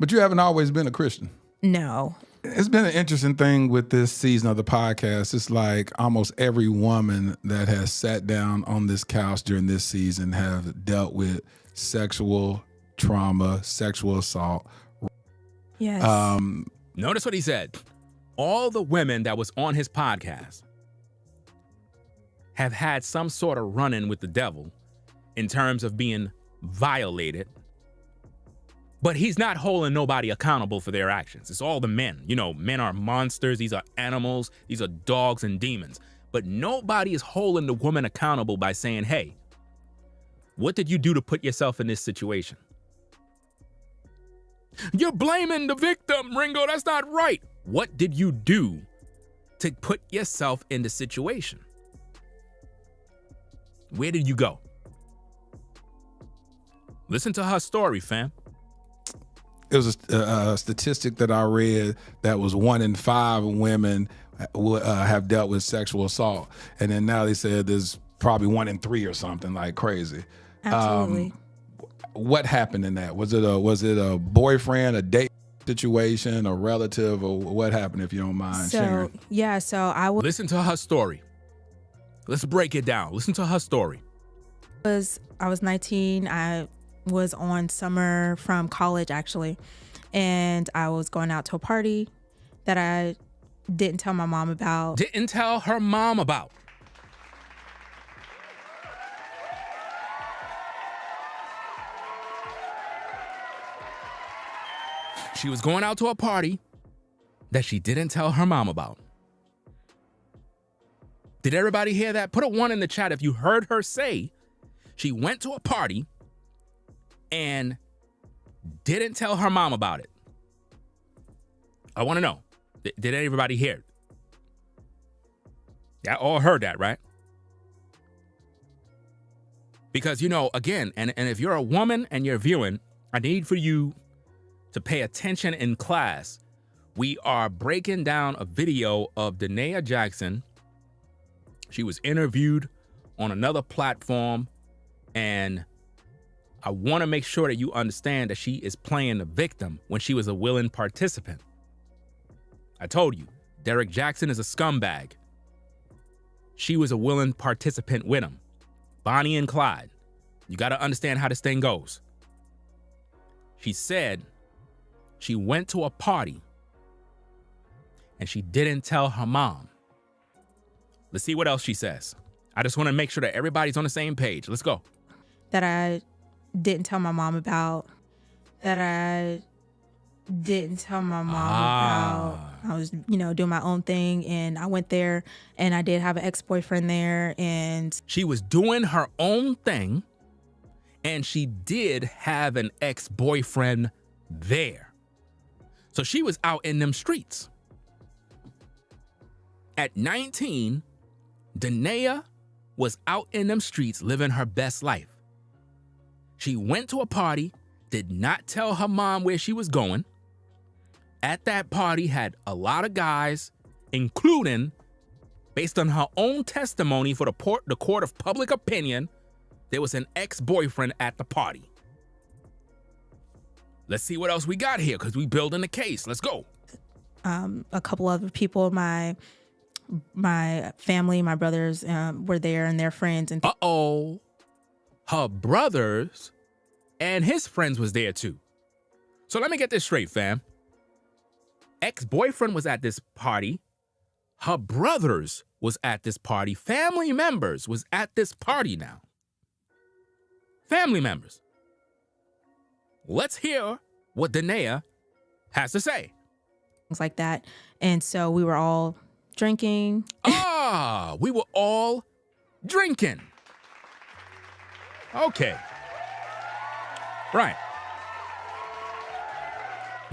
But you haven't always been a Christian. No. It's been an interesting thing with this season of the podcast. It's like almost every woman that has sat down on this couch during this season have dealt with sexual trauma, sexual assault. Yes. Notice what he said. All the women that was on his podcast have had some sort of run-in with the devil in terms of being violated. But he's not holding nobody accountable for their actions. It's all the men. You know, men are monsters. These are animals. These are dogs and demons. But nobody is holding the woman accountable by saying, hey, what did you do to put yourself in this situation? You're blaming the victim, Ringo. That's not right. What did you do to put yourself in the situation? Where did you go? Listen to her story, fam. It was a statistic that I read that was 1 in 5 women have dealt with sexual assault. And then now they said there's probably 1 in 3 or something, like crazy. Absolutely. What happened in that? Was it a boyfriend, a date situation, a relative, or what happened, if you don't mind sharing? So I Listen to her story. Let's break it down. Listen to her story. I was 19. I was on summer from college, actually, and I was going out to a party that I didn't tell my mom about. Didn't tell her mom about. She was going out to a party that she didn't tell her mom about. Did everybody hear that? Put a 1 in the chat if you heard her say she went to a party and didn't tell her mom about it. I want to know, did everybody hear it? Yeah, all heard that, right? Because, you know, again, and if you're a woman and you're viewing, I need for you to pay attention in class. We are breaking down a video of Jaxn. She was interviewed on another platform, and I want to make sure that you understand that she is playing the victim when she was a willing participant. I told you, Derrick Jaxn is a scumbag. She was a willing participant with him. Bonnie and Clyde. You got to understand how this thing goes. She said she went to a party and she didn't tell her mom. Let's see what else she says. I just want to make sure that everybody's on the same page. Let's go. That I didn't tell my mom about. I was, doing my own thing, and I went there, and I did have an ex-boyfriend there, and she was doing her own thing, and she did have an ex-boyfriend there. So she was out in them streets. At 19, Danae was out in them streets living her best life. She went to a party, did not tell her mom where she was going. At that party had a lot of guys, including, based on her own testimony for the court of public opinion, there was an ex-boyfriend at the party. Let's see what else we got here, because we building the case. Let's go. A couple other people, my family, my brothers were there, and their friends. And her brothers and his friends was there too. So let me get this straight, fam. Ex-boyfriend was at this party. Her brothers was at this party. Family members was at this party now. Family members. Let's hear what Danae has to say. Things like that. And so we were all drinking. We were all drinking. Okay. Right.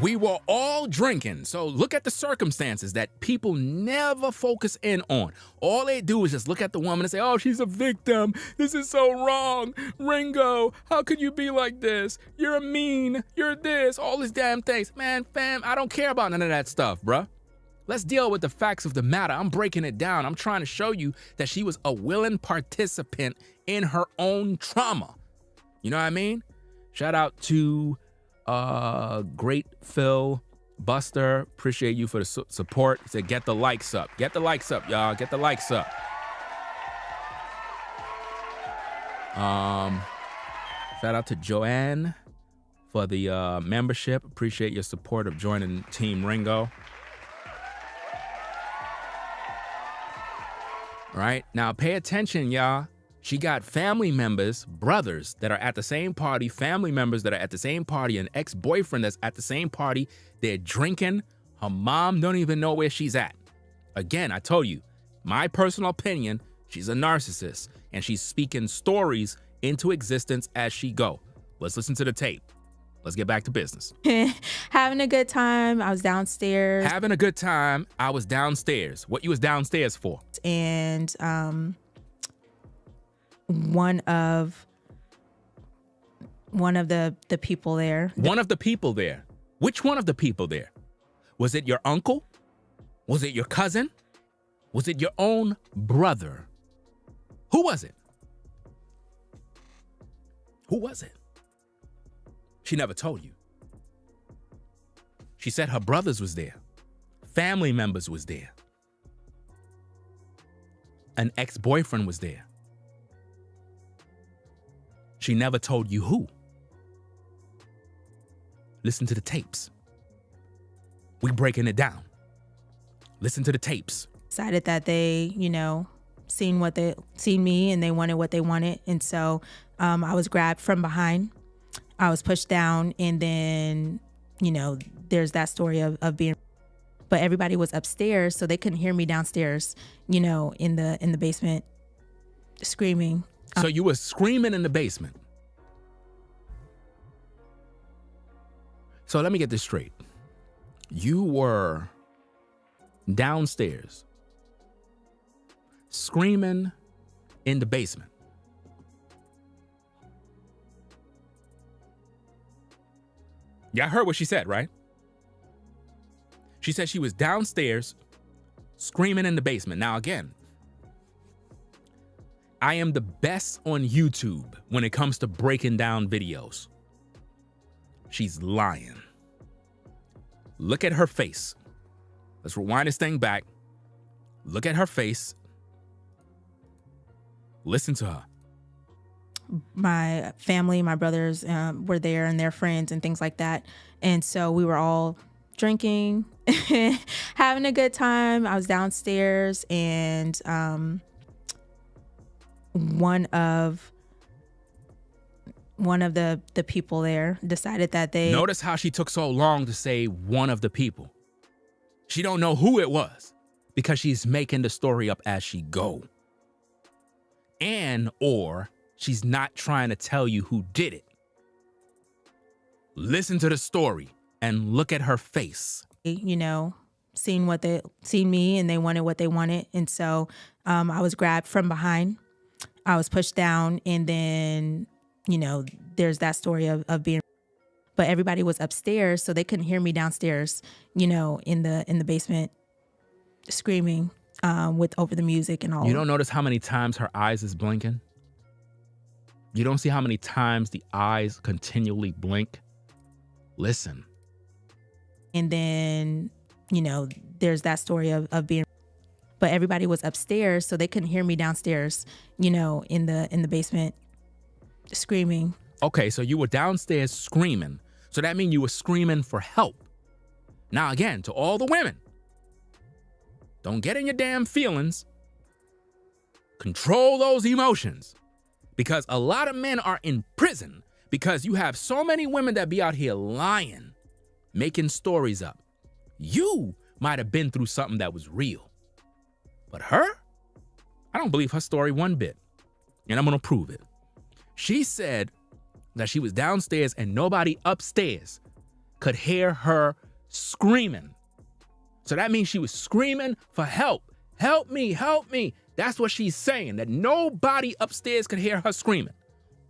We were all drinking. So look at the circumstances that people never focus in on. All they do is just look at the woman and say, oh, she's a victim. This is so wrong. Ringo, how could you be like this? You're mean. You're this. All these damn things. Man, fam, I don't care about none of that stuff, bruh. Let's deal with the facts of the matter. I'm breaking it down. I'm trying to show you that she was a willing participant in her own trauma. You know what I mean? Shout out to Great Phil Buster, appreciate you for the support. He said, get the likes up. Get the likes up, y'all. Get the likes up. Shout out to Joanne for the membership. Appreciate your support of joining Team Ringo. All right, now pay attention, y'all. She got family members, brothers that are at the same party, family members that are at the same party, an ex-boyfriend that's at the same party. They're drinking. Her mom don't even know where she's at. Again, I told you, my personal opinion, she's a narcissist, and she's speaking stories into existence as she go. Let's listen to the tape. Let's get back to business. Having a good time. I was downstairs. Having a good time. I was downstairs. What you was downstairs for? And one of the people there. One of the people there. Which one of the people there? Was it your uncle? Was it your cousin? Was it your own brother? Who was it? Who was it? She never told you. She said her brothers was there. Family members was there. An ex-boyfriend was there. She never told you who. Listen to the tapes. We breaking it down. Listen to the tapes. Decided that they, seen me and they wanted what they wanted. And so I was grabbed from behind. I was pushed down, and then, there's that story of being, but everybody was upstairs, so they couldn't hear me downstairs, in the basement screaming. So you were screaming in the basement. So let me get this straight. You were downstairs screaming in the basement. Y'all heard what she said, right? She said she was downstairs screaming in the basement. Now, again, I am the best on YouTube when it comes to breaking down videos. She's lying. Look at her face. Let's rewind this thing back. Look at her face. Listen to her. My family, my brothers were there and their friends and things like that. And so we were all drinking, having a good time. I was downstairs, and one of the people there decided that they... Notice how she took so long to say one of the people. She don't know who it was because she's making the story up as she go. Or she's not trying to tell you who did it. Listen to the story and look at her face. Seen me and they wanted what they wanted. And so I was grabbed from behind. I was pushed down, and then, there's that story of being, but everybody was upstairs, so they couldn't hear me downstairs, in the basement screaming with over the music and all. You don't notice how many times her eyes is blinking? You don't see how many times the eyes continually blink? Listen. And then, there's that story of being, but everybody was upstairs, so they couldn't hear me downstairs, in the basement screaming. Okay, so you were downstairs screaming. So that means you were screaming for help. Now again, to all the women, don't get in your damn feelings. Control those emotions. Because a lot of men are in prison because you have so many women that be out here lying, making stories up. You might have been through something that was real. But her? I don't believe her story one bit. And I'm going to prove it. She said that she was downstairs and nobody upstairs could hear her screaming. So that means she was screaming for help. Help me, help me. That's what she's saying, that nobody upstairs could hear her screaming.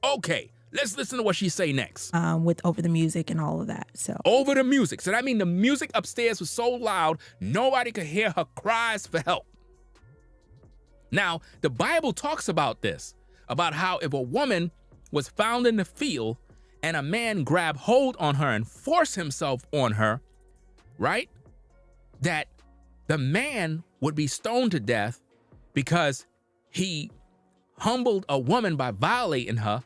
Okay, let's listen to what she say next. With over the music and all of that. So over the music. So that means the music upstairs was so loud, nobody could hear her cries for help. Now, the Bible talks about this, about how if a woman was found in the field and a man grab hold on her and force himself on her, right? That the man would be stoned to death because he humbled a woman by violating her,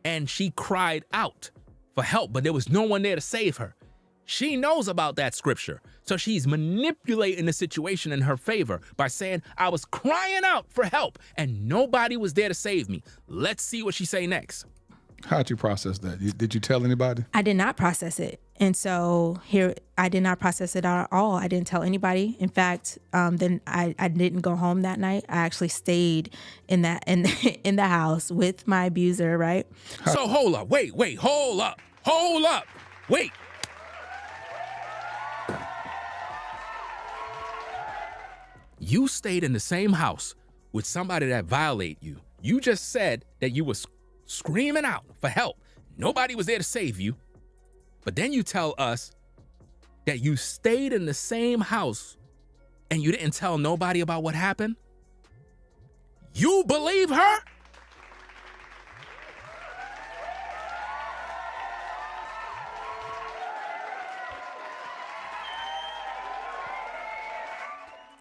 and she cried out for help, but there was no one there to save her. She knows about that scripture, so she's manipulating the situation in her favor by saying, I was crying out for help and nobody was there to save me. Let's see what she say next. How'd you process that? Did you tell anybody? I did not process it. And so here, I did not process it at all. I didn't tell anybody. In fact, then I didn't go home that night. I actually stayed in the house with my abuser, right? So hold up, wait, hold up, wait. You stayed in the same house with somebody that violated you. You just said that you was screaming out for help. Nobody was there to save you. But then you tell us that you stayed in the same house and you didn't tell nobody about what happened? You believe her?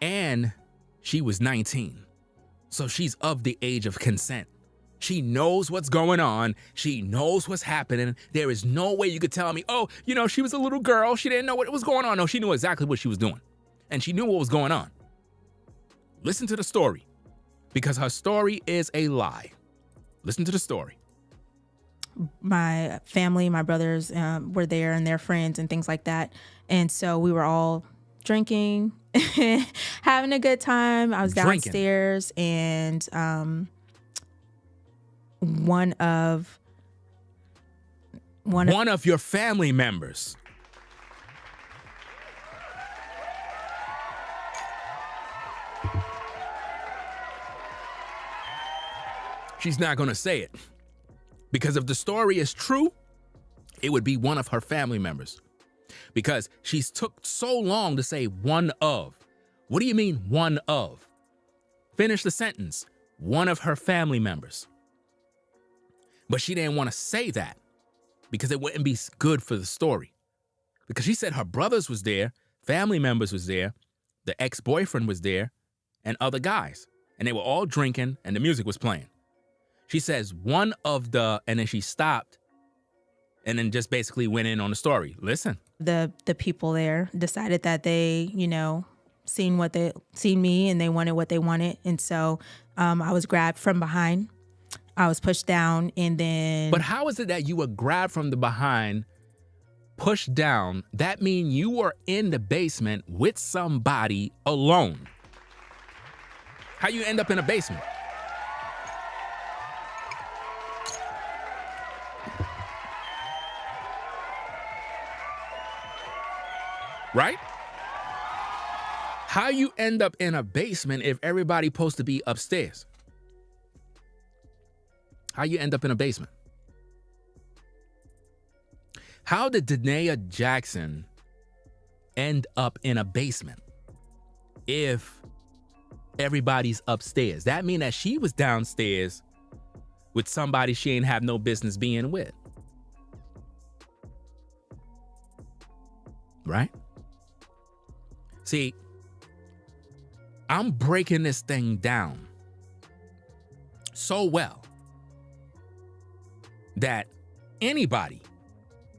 And she was 19. So she's of the age of consent. She knows what's going on. She knows what's happening. There is no way you could tell me, oh, she was a little girl. She didn't know what was going on. No, she knew exactly what she was doing. And she knew what was going on. Listen to the story, because her story is a lie. Listen to the story. My family, my brothers were there and their friends and things like that. And so we were all drinking, having a good time. I was downstairs and one of your family members. She's not going to say it, because if the story is true, it would be one of her family members, because she's took so long to say one of. What do you mean one of? Finish the sentence. One of her family members. But she didn't want to say that because it wouldn't be good for the story. Because she said her brothers was there, family members was there, the ex-boyfriend was there, and other guys. And they were all drinking and the music was playing. She says one of the, and then she stopped and then just basically went in on the story. Listen. The people there decided that they, seen me and they wanted what they wanted. And so I was grabbed from behind. I was pushed down and then... But how is it that you were grabbed from the behind, pushed down? That means you were in the basement with somebody alone. How you end up in a basement? Right? How you end up in a basement if everybody supposed to be upstairs? How you end up in a basement? How did Jaxn end up in a basement if everybody's upstairs? That means that she was downstairs with somebody she ain't have no business being with. Right? See, I'm breaking this thing down so well that anybody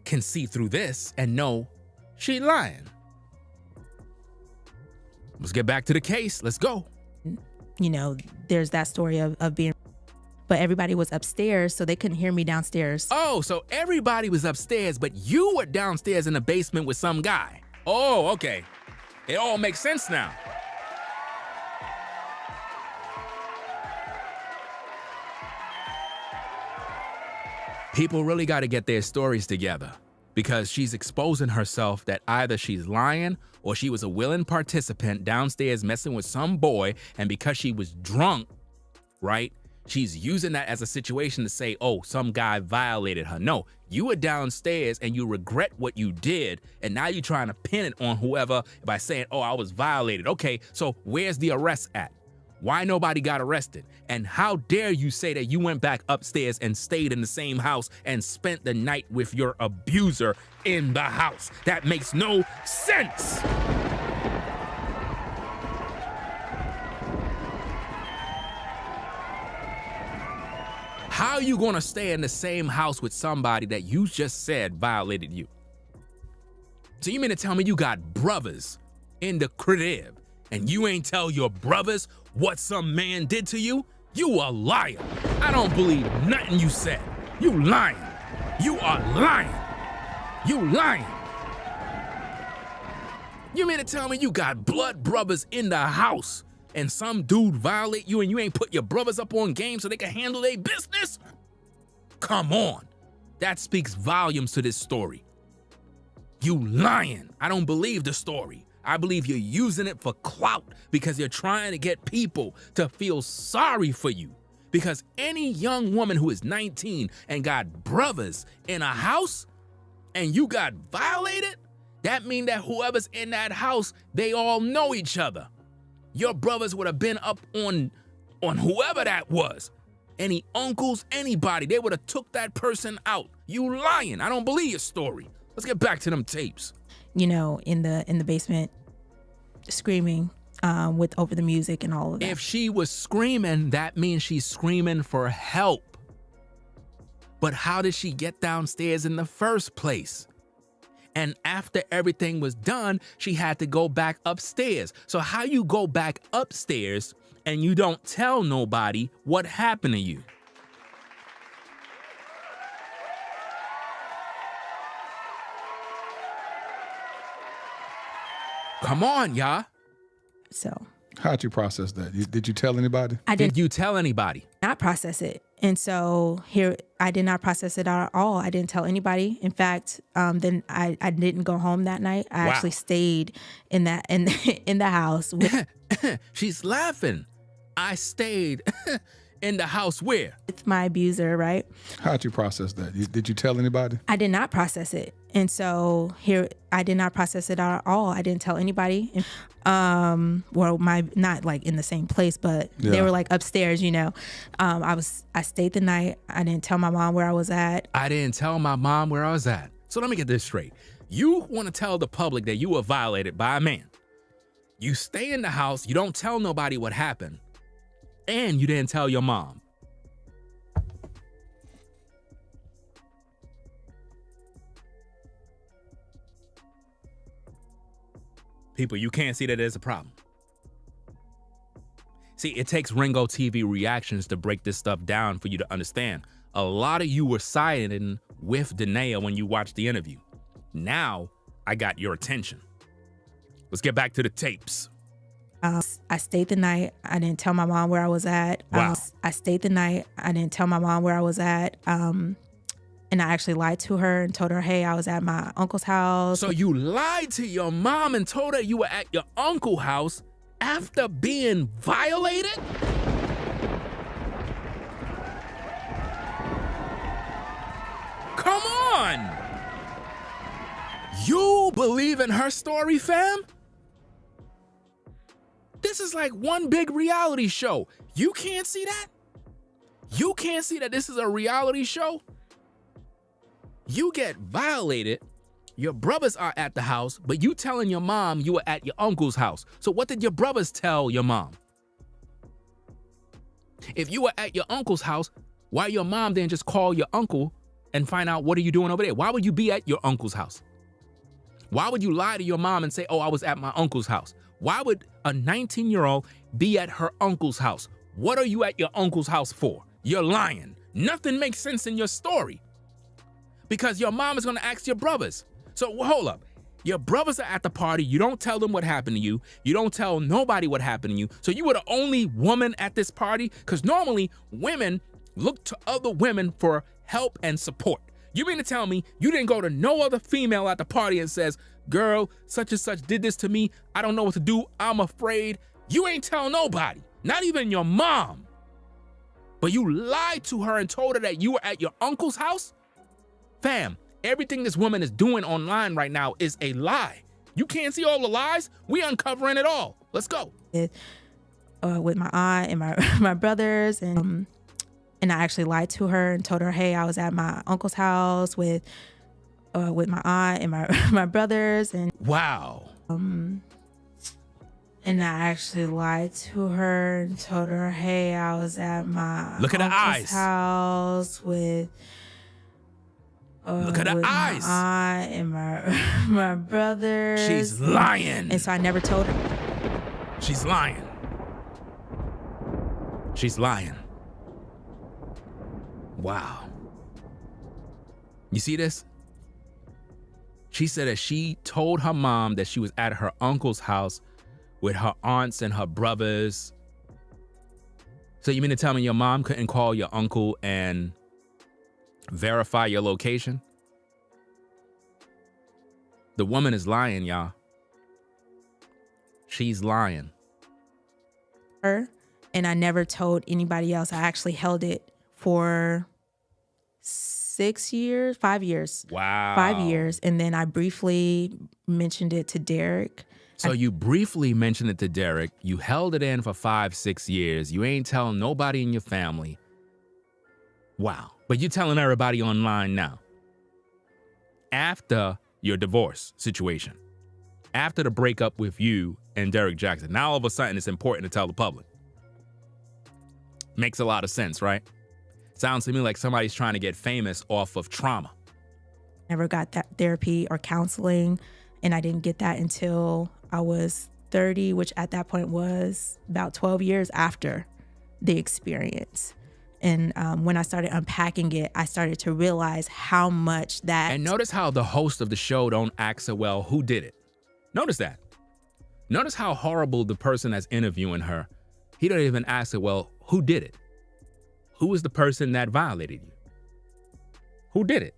can see through this and know she lying. Let's get back to the case. Let's go. There's that story of being, but everybody was upstairs, so they couldn't hear me downstairs. Oh, so everybody was upstairs, but you were downstairs in the basement with some guy. Oh, okay. It all makes sense now. People really got to get their stories together, because she's exposing herself that either she's lying or she was a willing participant downstairs messing with some boy, and because she was drunk, right, she's using that as a situation to say, oh, some guy violated her. No, you were downstairs and you regret what you did, and now you're trying to pin it on whoever by saying, oh, I was violated. Okay, so where's the arrest at? Why nobody got arrested? And how dare you say that you went back upstairs and stayed in the same house and spent the night with your abuser in the house? That makes no sense. How are you gonna stay in the same house with somebody that you just said violated you? So you mean to tell me you got brothers in the crib and you ain't tell your brothers what some man did to you? You a liar. I don't believe nothing you said. You lying. You are lying. You lying. You mean to tell me you got blood brothers in the house and some dude violate you and you ain't put your brothers up on game so they can handle their business? Come on. That speaks volumes to this story. You lying. I don't believe the story. I believe you're using it for clout because you're trying to get people to feel sorry for you. Because any young woman who is 19 and got brothers in a house and you got violated, that means that whoever's in that house, they all know each other. Your brothers would have been up on whoever that was. Any uncles, anybody, they would have took that person out. You lying. I don't believe your story. Let's get back to them tapes. You know, in the basement, screaming with over the music and all of that. If she was screaming, that means she's screaming for help. But how did she get downstairs in the first place? And after everything was done, she had to go back upstairs. So how you go back upstairs and you don't tell nobody what happened to you? Come on, y'all. So How'd you process that? Did you tell anybody? Did you tell anybody? Not process it. And so here, I did not process it at all. I didn't tell anybody. In fact, then I didn't go home that night. I actually stayed in the house. She's laughing. I stayed in the house where? With my abuser, right? How'd you process that? Did you tell anybody? I did not process it. And so here, I did not process it at all. I didn't tell anybody. Not like in the same place, but they were like upstairs, you know. I stayed the night. I didn't tell my mom where I was at. So let me get this straight. You want to tell the public that you were violated by a man. You stay in the house, you don't tell nobody what happened, and you didn't tell your mom. People, you can't see that there's a problem. See, it takes Ringo TV reactions to break this stuff down for you to understand. A lot of you were siding with Danae when you watched the interview. Now, I got your attention. Let's get back to the tapes. I stayed the night. I didn't tell my mom where I was at. Wow. I stayed the night. I didn't tell my mom where I was at. And I actually lied to her and told her, hey, I was at my uncle's house. So you lied to your mom and told her you were at your uncle's house after being violated? Come on! You believe in her story, fam? This is like one big reality show. You can't see that? You can't see that this is a reality show? You get violated, your brothers are at the house, but you telling your mom you were at your uncle's house. So what did your brothers tell your mom? If you were at your uncle's house, why your mom didn't just call your uncle and find out what are you doing over there? Why would you be at your uncle's house? Why would you lie to your mom and say, oh, I was at my uncle's house? Why would a 19-year-old be at her uncle's house? What are you at your uncle's house for? You're lying. Nothing makes sense in your story. Because your mom is going to ask your brothers. So hold up. Your brothers are at the party. You don't tell them what happened to you. You don't tell nobody what happened to you. So you were the only woman at this party? Because normally women look to other women for help and support. You mean to tell me you didn't go to no other female at the party and says, girl, such and such did this to me. I don't know what to do. I'm afraid. You ain't tell nobody, not even your mom. But you lied to her and told her that you were at your uncle's house? Fam, everything this woman is doing online right now is a lie. You can't see all the lies? We uncovering it all. Let's go. with my aunt and my brothers, and I actually lied to her and told her, hey, I was at my uncle's house with my aunt and my brothers, and Wow. and I actually lied to her and told her, hey, I was at my Look at the uncle's eyes. house with Look at the with eyes. my aunt and my brothers. She's lying. And so I never told her. She's lying. She's lying. Wow. You see this? She said that she told her mom that she was at her uncle's house with her aunts and her brothers. So you mean to tell me your mom couldn't call your uncle and verify your location? The woman is lying, y'all. She's lying. Her, and I never told anybody else. I actually held it for 5 years. Wow. 5 years. And then I briefly mentioned it to Derrick. So you briefly mentioned it to Derrick. You held it in for 5-6 years. You ain't telling nobody in your family. Wow. But you're telling everybody online now. After your divorce situation. After the breakup with you and Derrick Jaxn. Now all of a sudden it's important to tell the public. Makes a lot of sense, right? Sounds to me like somebody's trying to get famous off of trauma. Never got that therapy or counseling, and I didn't get that until I was 30, which at that point was about 12 years after the experience. And when I started unpacking it, I started to realize how much that... And notice how the host of the show don't ask so well, who did it? Notice that. Notice how horrible the person that's interviewing her, he don't even ask her, well, who did it? Who was the person that violated you? Who did it?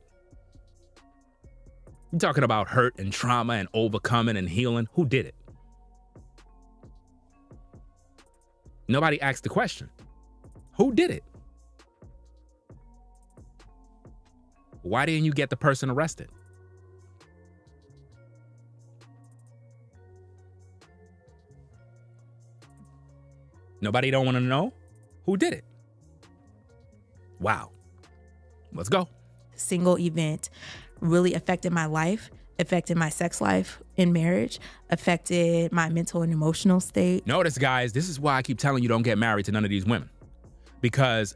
You're talking about hurt and trauma and overcoming and healing. Who did it? Nobody asked the question. Who did it? Why didn't you get the person arrested? Nobody don't want to know who did it. Wow. Let's go. Single event really affected my life, affected my sex life in marriage, affected my mental and emotional state. Notice, guys, this is why I keep telling you don't get married to none of these women. Because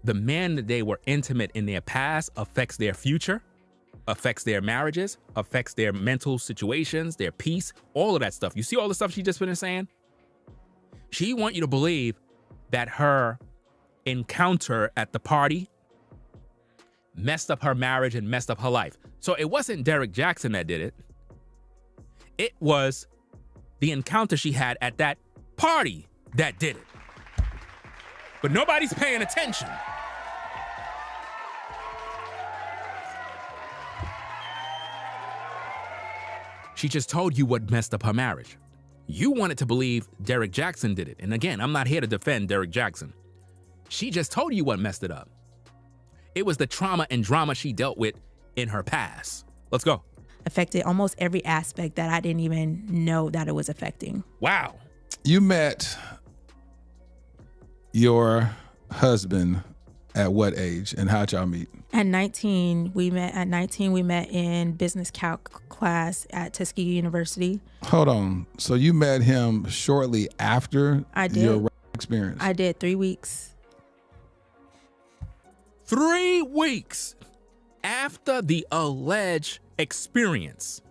the men that they were intimate in their past affects their future, affects their marriages, affects their mental situations, their peace, all of that stuff. You see all the stuff she just finished saying? She want you to believe that her encounter at the party messed up her marriage and messed up her life. So it wasn't Derrick Jaxn that did it. It was the encounter she had at that party that did it. But nobody's paying attention. She just told you what messed up her marriage. You wanted to believe Derrick Jaxn did it. And again, I'm not here to defend Derrick Jaxn. She just told you what messed it up. It was the trauma and drama she dealt with in her past. Let's go. Affected almost every aspect that I didn't even know that it was affecting. Wow. You met your husband at what age, and how'd y'all meet? At 19, we met in business calc class at Tuskegee University. Hold on. So you met him shortly after your experience? I did 3 weeks. 3 weeks after the alleged experience,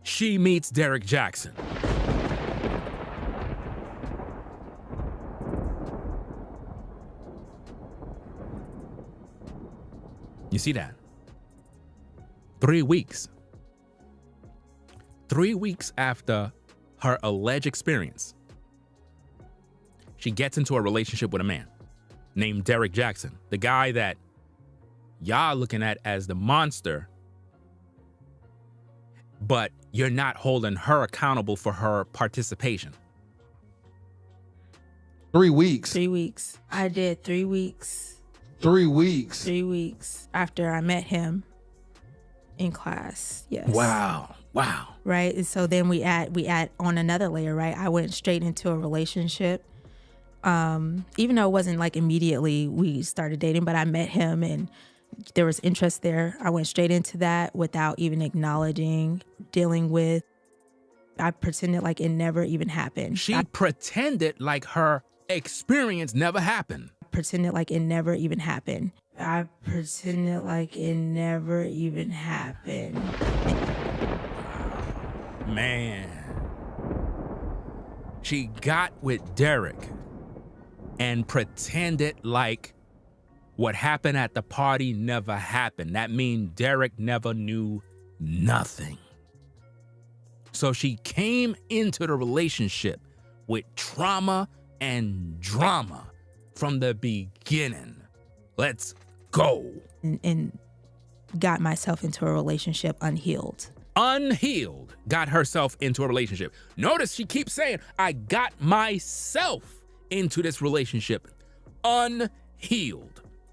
she meets Derrick Jaxn. You see that? 3 weeks. 3 weeks after her alleged experience, she gets into a relationship with a man named Derrick Jaxn, the guy that y'all looking at as the monster, but you're not holding her accountable for her participation. 3 weeks. 3 weeks. I did 3 weeks. 3 weeks. 3 weeks after I met him in class. Yes. Wow. Wow. Right. And so then we add on another layer, right? I went straight into a relationship Even though it wasn't like immediately we started dating, but I met him and there was interest there. I went straight into that without even acknowledging, dealing with. I pretended like it never even happened. She pretended like her experience never happened. Pretended like it never even happened. I pretended like it never even happened. Man. She got with Derrick and pretended like what happened at the party never happened. That means Derrick never knew nothing. So she came into the relationship with trauma and drama from the beginning. Let's go. And got myself into a relationship unhealed. Unhealed, got herself into a relationship. Notice she keeps saying, I got myself into this relationship unhealed.